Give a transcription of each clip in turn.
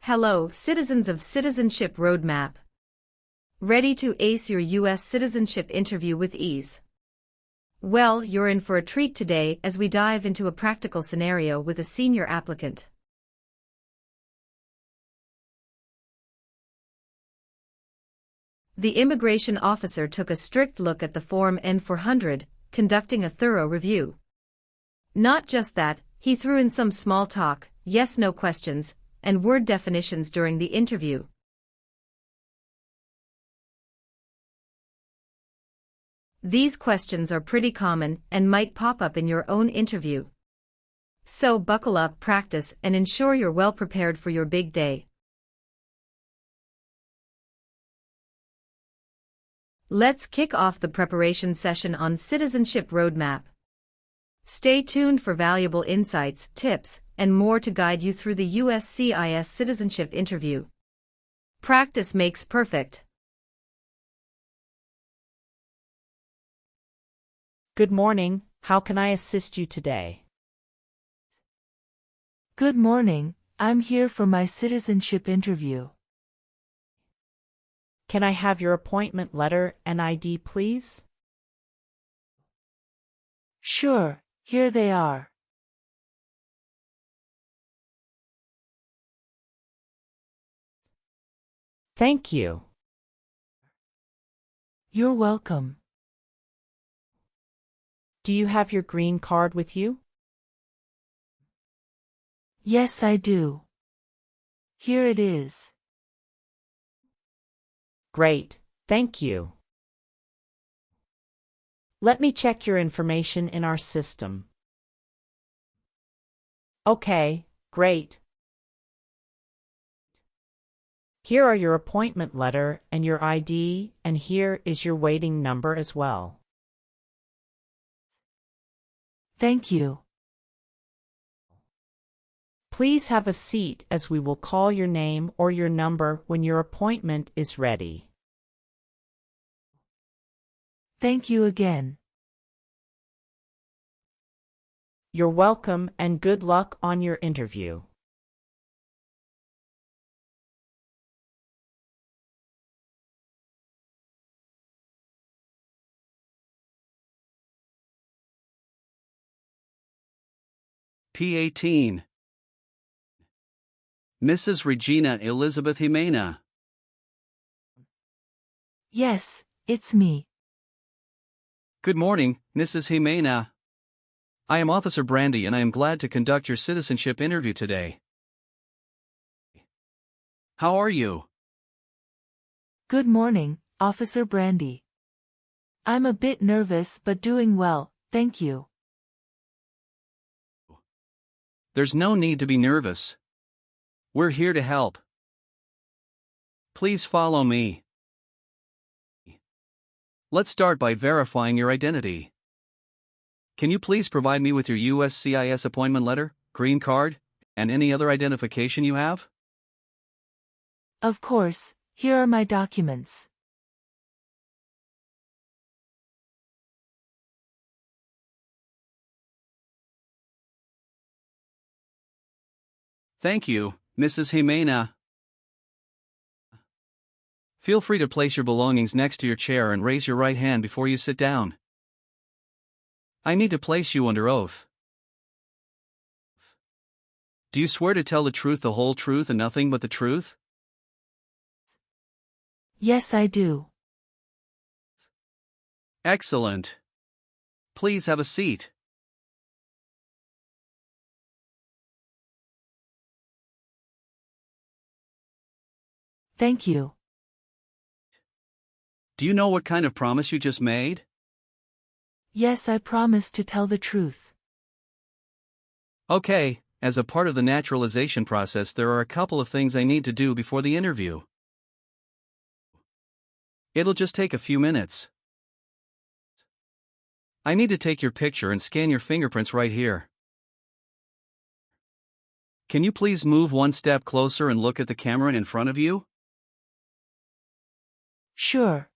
Hello, citizens of Citizenship Roadmap. Ready to ace your U.S. citizenship interview with ease? Well, you're in for a treat today as we dive into a practical scenario with a senior applicant. The immigration officer took a strict look at the form N-400, conducting a thorough review. Not just that, he threw in some small talk, yes-no questions, and word definitions during the interview. These questions are pretty common and might pop up in your own interview. So buckle up, practice, and ensure you're well prepared for your big day. Let's kick off the preparation session on Citizenship Roadmap. Stay tuned for valuable insights, tips, and more to guide you through the USCIS citizenship interview. Practice makes perfect. Good morning, how can I assist you today? Good morning, I'm here for my citizenship interview. Can I have your appointment letter and ID, please? Sure, here they are. Thank you. You're welcome. Do you have your green card with you? Yes, I do. Here it is. Great, thank you. Let me check your information in our system. Okay, great. Here are your appointment letter and your ID, and here is your waiting number as well. Thank you. Please have a seat as we will call your name or your number when your appointment is ready. Thank you again. You're welcome and good luck on your interview. P18. Mrs. Regina Elizabeth Ximena. Yes, it's me. Good morning, Mrs. Ximena. I am Officer Brandy and I am glad to conduct your citizenship interview today. How are you? Good morning, Officer Brandy. I'm a bit nervous but doing well, thank you. There's no need to be nervous. We're here to help. Please follow me. Let's start by verifying your identity. Can you please provide me with your USCIS appointment letter, green card, and any other identification you have? Of course, here are my documents. Thank you, Mrs. Ximena. Feel free to place your belongings next to your chair and raise your right hand before you sit down. I need to place you under oath. Do you swear to tell the truth, the whole truth, and nothing but the truth? Yes, I do. Excellent. Please have a seat. Thank you. Do you know what kind of promise you just made? Yes, I promise to tell the truth. Okay, as a part of the naturalization process, there are a couple of things I need to do before the interview. It'll just take a few minutes. I need to take your picture and scan your fingerprints right here. Can you please move one step closer and look at the camera in front of you? Sure.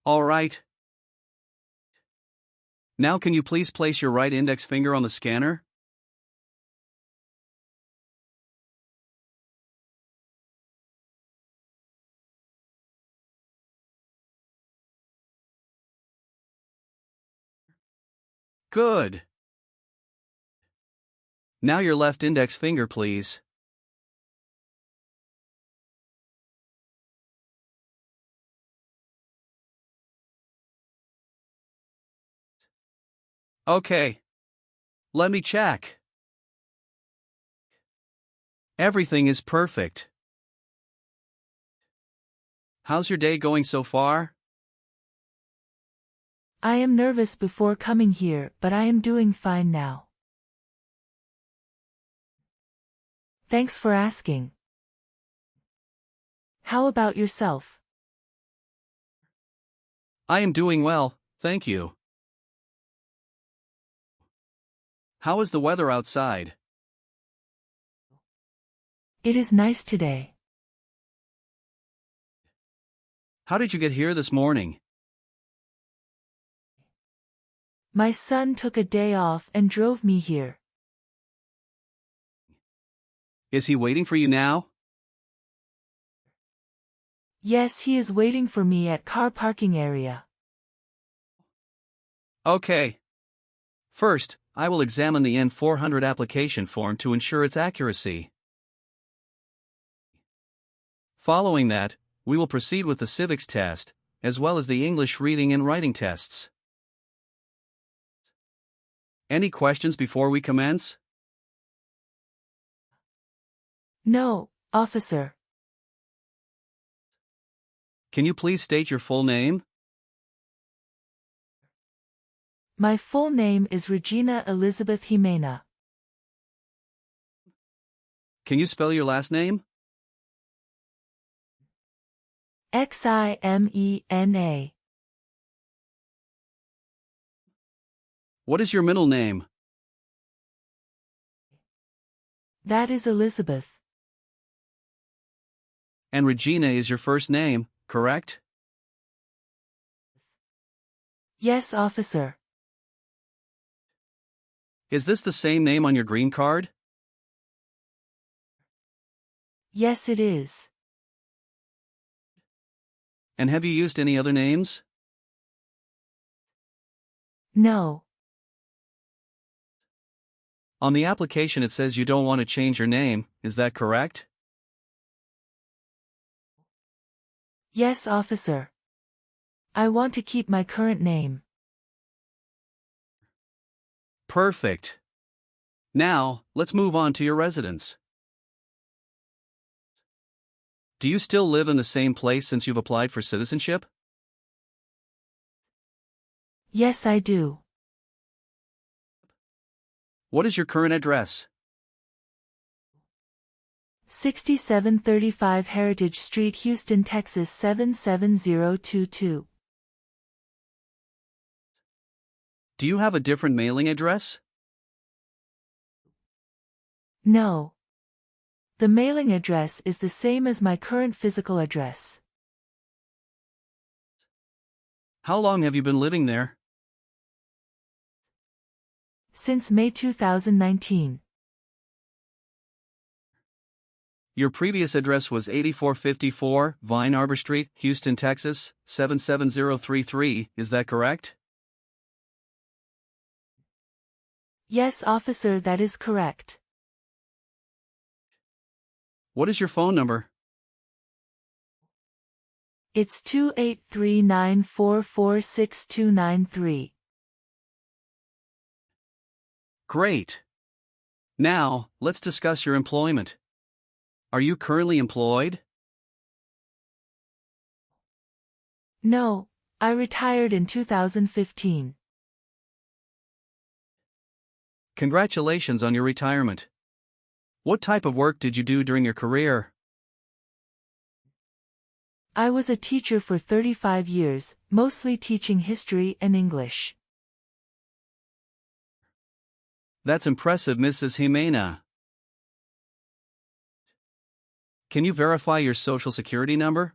All right. Now can you please place your right index finger on the scanner? Good. Now your left index finger, please. Okay. Let me check. Everything is perfect. How's your day going so far? I am nervous before coming here, but I am doing fine now. Thanks for asking. How about yourself? I am doing well, thank you. How is the weather outside? It is nice today. How did you get here this morning? My son took a day off and drove me here. Is he waiting for you now? Yes, he is waiting for me at car parking area. Okay. First, I will examine the N-400 application form to ensure its accuracy. Following that, we will proceed with the civics test, as well as the English reading and writing tests. Any questions before we commence? No, officer. Can you please state your full name? My full name is Regina Elizabeth Ximena. Can you spell your last name? Ximena. What is your middle name? That is Elizabeth. And Regina is your first name, correct? Yes, officer. Is this the same name on your green card? Yes, it is. And have you used any other names? No. On the application it says you don't want to change your name, is that correct? Yes, officer. I want to keep my current name. Perfect. Now, let's move on to your residence. Do you still live in the same place since you've applied for citizenship? Yes, I do. What is your current address? 6735 Heritage Street, Houston, Texas 77022. Do you have a different mailing address? No. The mailing address is the same as my current physical address. How long have you been living there? Since May 2019. Your previous address was 8454 Vine Arbor Street, Houston, Texas, 77033, is that correct? Yes, officer, that is correct. What is your phone number? It's 28394469293. Great. Now, let's discuss your employment. Are you currently employed? No, I retired in 2015. Congratulations on your retirement. What type of work did you do during your career? I was a teacher for 35 years, mostly teaching history and English. That's impressive, Mrs. Ximena. Can you verify your social security number?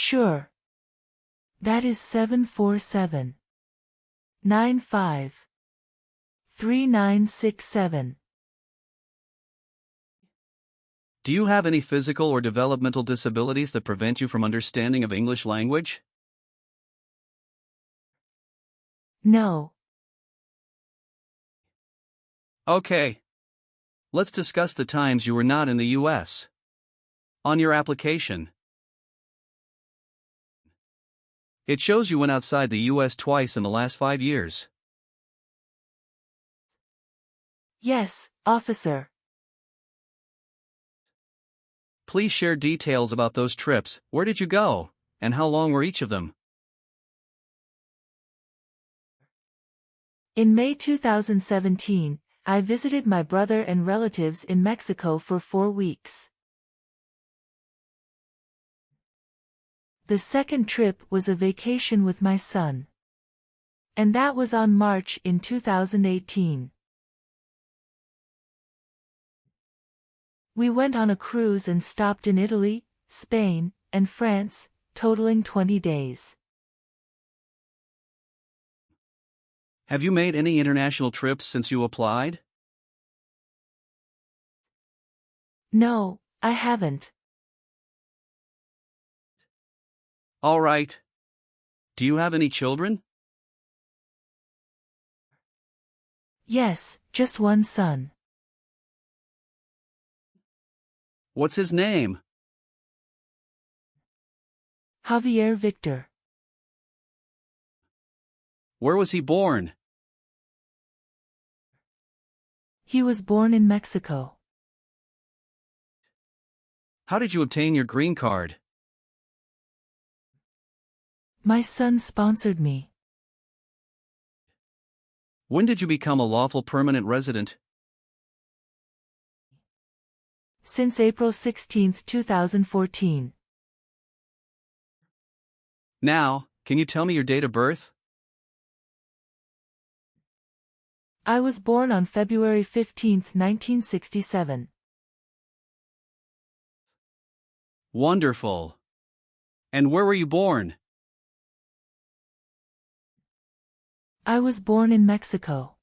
Sure. That is 747-95-3967. Do you have any physical or developmental disabilities that prevent you from understanding of English language? No. Okay. Let's discuss the times you were not in the U.S. On your application, it shows you went outside the U.S. twice in the last 5 years. Yes, officer. Please share details about those trips. Where did you go, and how long were each of them? In May 2017, I visited my brother and relatives in Mexico for 4 weeks. The second trip was a vacation with my son. And that was on March in 2018. We went on a cruise and stopped in Italy, Spain, and France, totaling 20 days. Have you made any international trips since you applied? No, I haven't. All right. Do you have any children? Yes, just one son. What's his name? Javier Victor. Where was he born? He was born in Mexico. How did you obtain your green card? My son sponsored me. When did you become a lawful permanent resident? Since April 16, 2014. Now, can you tell me your date of birth? I was born on February 15, 1967. Wonderful. And where were you born? I was born in Mexico.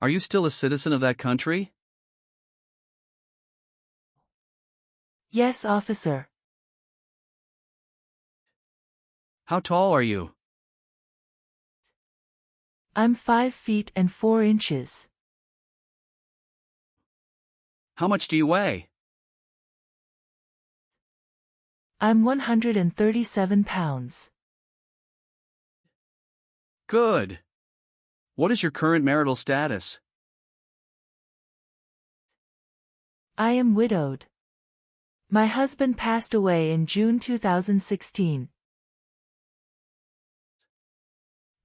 Are you still a citizen of that country? Yes, officer. How tall are you? I'm 5 feet and 4 inches. How much do you weigh? I'm 137 pounds. Good. What is your current marital status? I am widowed. My husband passed away in June 2016.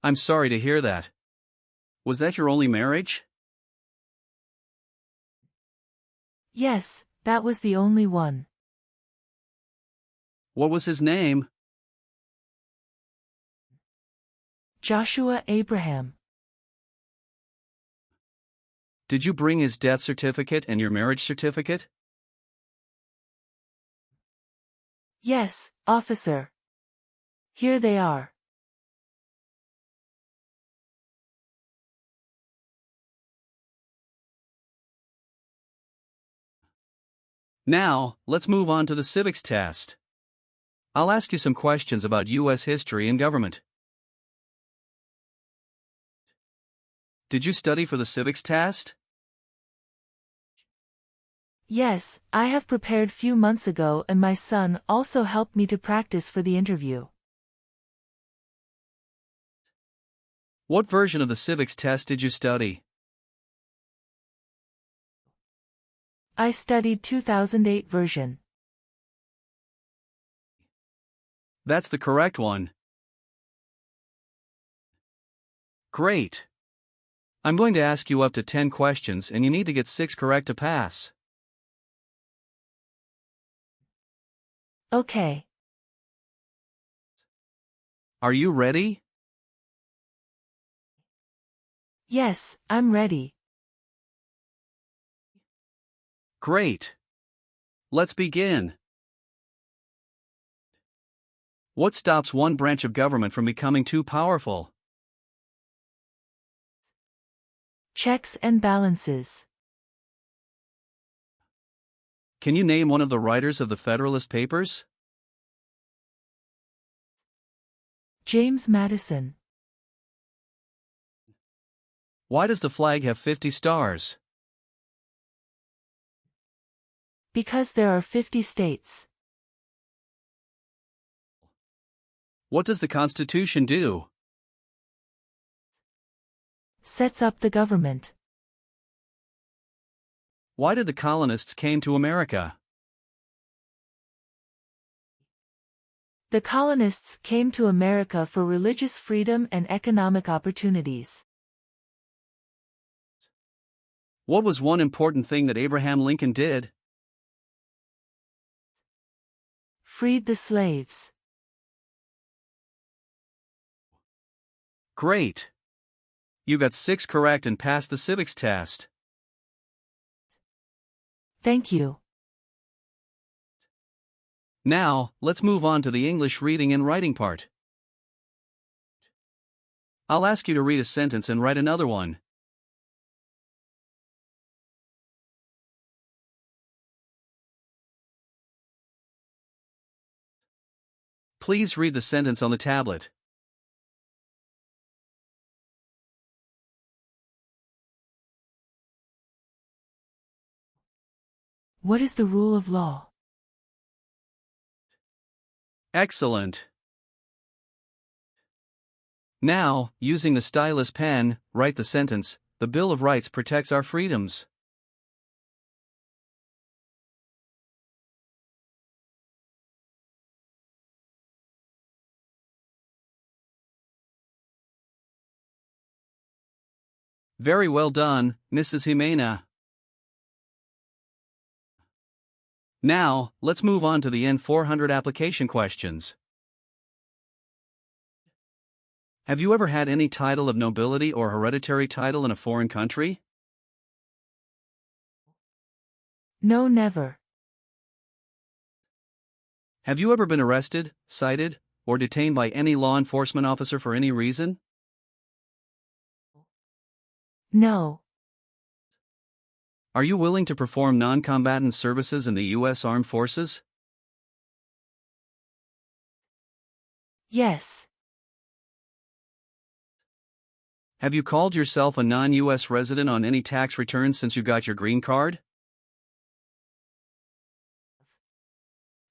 I'm sorry to hear that. Was that your only marriage? Yes, that was the only one. What was his name? Joshua Abraham. Did you bring his death certificate and your marriage certificate? Yes, officer. Here they are. Now, let's move on to the civics test. I'll ask you some questions about U.S. history and government. Did you study for the civics test? Yes, I have prepared few months ago and my son also helped me to practice for the interview. What version of the civics test did you study? I studied 2008 version. That's the correct one. Great. I'm going to ask you up to 10 questions and you need to get 6 correct to pass. Okay. Are you ready? Yes, I'm ready. Great. Let's begin. What stops one branch of government from becoming too powerful? Checks and balances. Can you name one of the writers of the Federalist Papers? James Madison. Why does the flag have 50 stars? Because there are 50 states. What does the Constitution do? Sets up the government. Why did the colonists came to America? The colonists came to America for religious freedom and economic opportunities. What was one important thing that Abraham Lincoln did? Freed the slaves. Great! You got 6 correct and passed the civics test. Thank you. Now, let's move on to the English reading and writing part. I'll ask you to read a sentence and write another one. Please read the sentence on the tablet. What is the rule of law? Excellent. Now, using the stylus pen, write the sentence, "The Bill of Rights protects our freedoms." Very well done, Mrs. Ximena. Now, let's move on to the N-400 application questions. Have you ever had any title of nobility or hereditary title in a foreign country? No, never. Have you ever been arrested, cited, or detained by any law enforcement officer for any reason? No. Are you willing to perform non-combatant services in the U.S. Armed Forces? Yes. Have you called yourself a non-U.S. resident on any tax returns since you got your green card?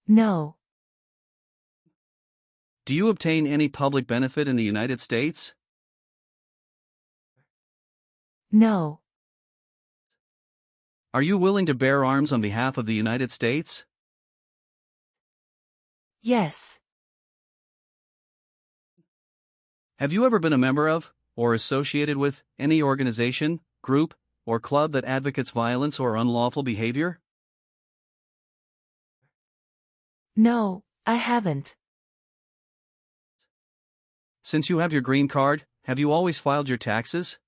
No. Do you obtain any public benefit in the United States? No. Are you willing to bear arms on behalf of the United States? Yes. Have you ever been a member of, or associated with, any organization, group, or club that advocates violence or unlawful behavior? No, I haven't. Since you have your green card, have you always filed your taxes?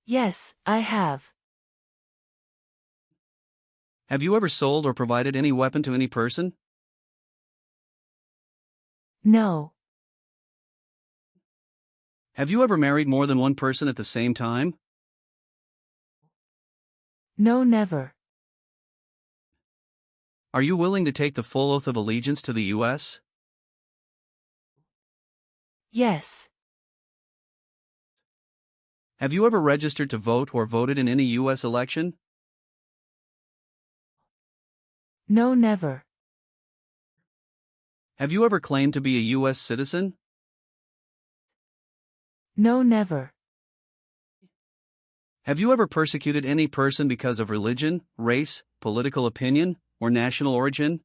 Yes, I have. Have you ever sold or provided any weapon to any person? No. Have you ever married more than one person at the same time? No, never. Are you willing to take the full oath of allegiance to the U.S.? Yes. Have you ever registered to vote or voted in any U.S. election? No, never. Have you ever claimed to be a U.S. citizen? No, never. Have you ever persecuted any person because of religion, race, political opinion, or national origin?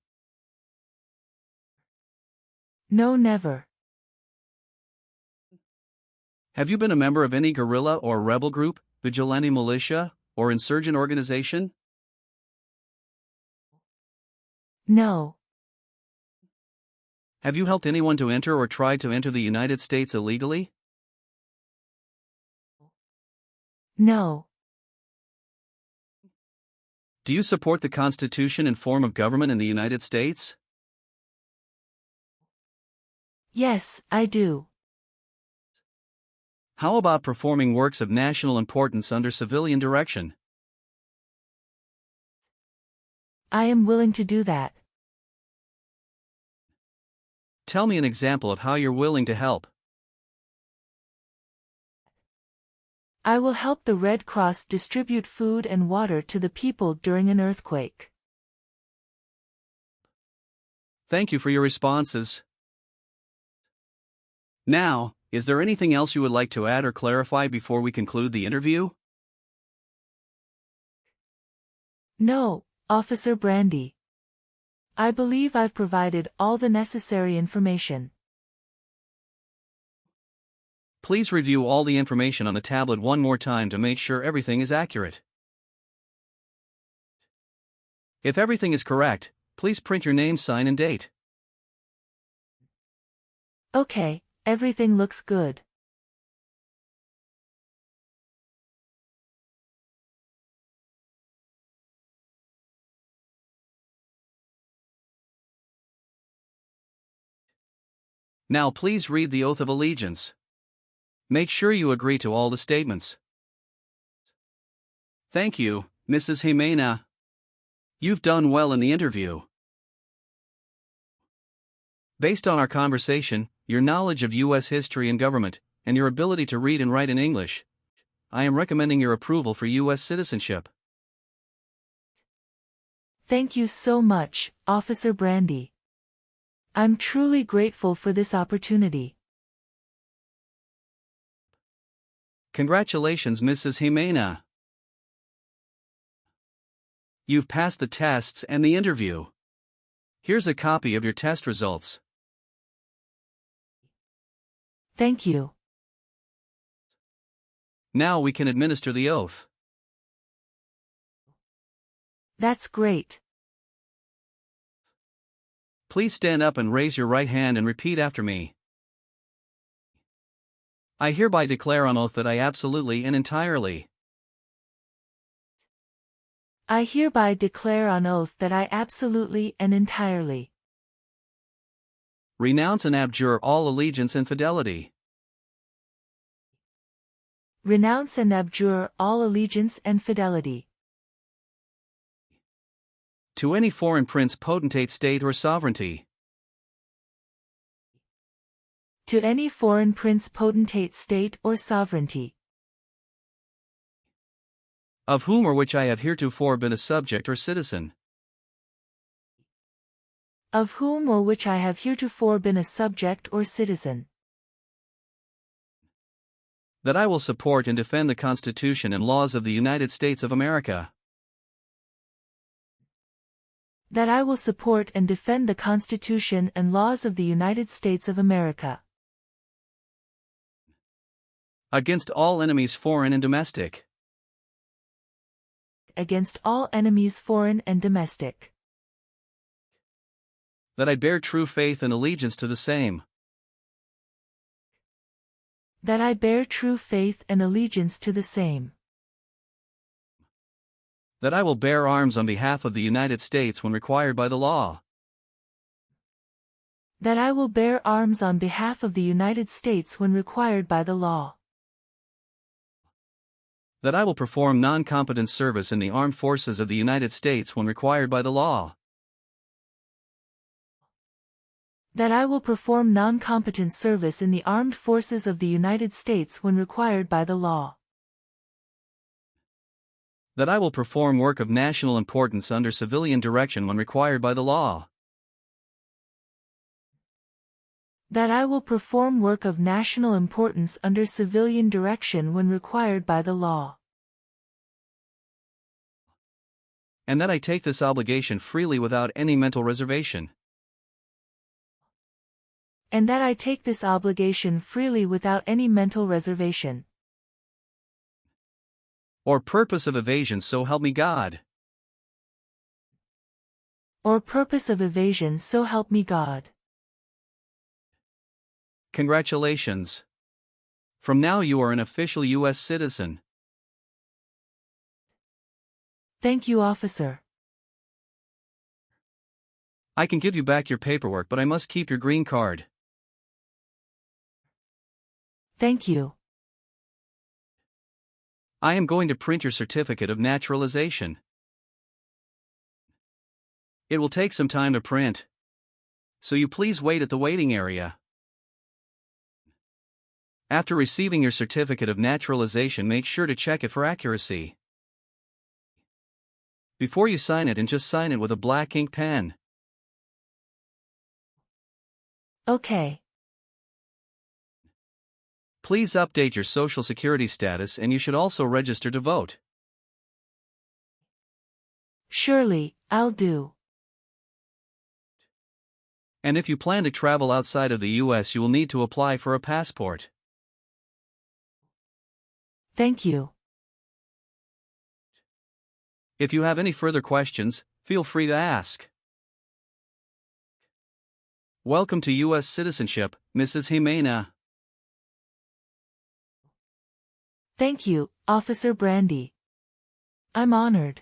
No, never. Have you been a member of any guerrilla or rebel group, vigilante militia, or insurgent organization? No. Have you helped anyone to enter or tried to enter the United States illegally? No. Do you support the Constitution and form of government in the United States? Yes, I do. How about performing works of national importance under civilian direction? I am willing to do that. Tell me an example of how you're willing to help. I will help the Red Cross distribute food and water to the people during an earthquake. Thank you for your responses. Now, is there anything else you would like to add or clarify before we conclude the interview? No, Officer Brandy. I believe I've provided all the necessary information. Please review all the information on the tablet one more time to make sure everything is accurate. If everything is correct, please print your name, sign, and date. Okay, everything looks good. Now please read the oath of allegiance. Make sure you agree to all the statements. Thank you, Mrs. Ximena. You've done well in the interview. Based on our conversation, your knowledge of U.S. history and government, and your ability to read and write in English, I am recommending your approval for U.S. citizenship. Thank you so much, Officer Brandy. I'm truly grateful for this opportunity. Congratulations, Mrs. Ximena. You've passed the tests and the interview. Here's a copy of your test results. Thank you. Now we can administer the oath. That's great. Please stand up and raise your right hand and repeat after me. I hereby declare on oath that I absolutely and entirely I hereby declare on oath that I absolutely and entirely renounce and abjure all allegiance and fidelity renounce and abjure all allegiance and fidelity to any foreign prince, potentate, state, or sovereignty, to any foreign prince, potentate, state, or sovereignty, of whom or which I have heretofore been a subject or citizen, of whom or which I have heretofore been a subject or citizen, that I will support and defend the Constitution and laws of the United States of America, that I will support and defend the Constitution and laws of the United States of America against all enemies, foreign and domestic, against all enemies, foreign and domestic, that I bear true faith and allegiance to the same, that I bear true faith and allegiance to the same, that I will bear arms on behalf of the United States when required by the law, that I will bear arms on behalf of the United States when required by the law, that I will perform non-combatant service in the armed forces of the United States when required by the law, that I will perform non-combatant service in the armed forces of the United States when required by the law, that I will perform work of national importance under civilian direction when required by the law, that I will perform work of national importance under civilian direction when required by the law, and that I take this obligation freely without any mental reservation, and that I take this obligation freely without any mental reservation or purpose of evasion, so help me God. or purpose of evasion, so help me God. Congratulations. From now you are an official U.S. citizen. Thank you, officer. I can give you back your paperwork, but I must keep your green card. Thank you. I am going to print your certificate of naturalization. It will take some time to print, so you please wait at the waiting area. After receiving your certificate of naturalization, make sure to check it for accuracy. Before you sign it, and just sign it with a black ink pen. Okay. Please update your social security status, and you should also register to vote. Surely, I'll do. And if you plan to travel outside of the US, you will need to apply for a passport. Thank you. If you have any further questions, feel free to ask. Welcome to US citizenship, Mrs. Ximena. Thank you, Officer Brandy. I'm honored.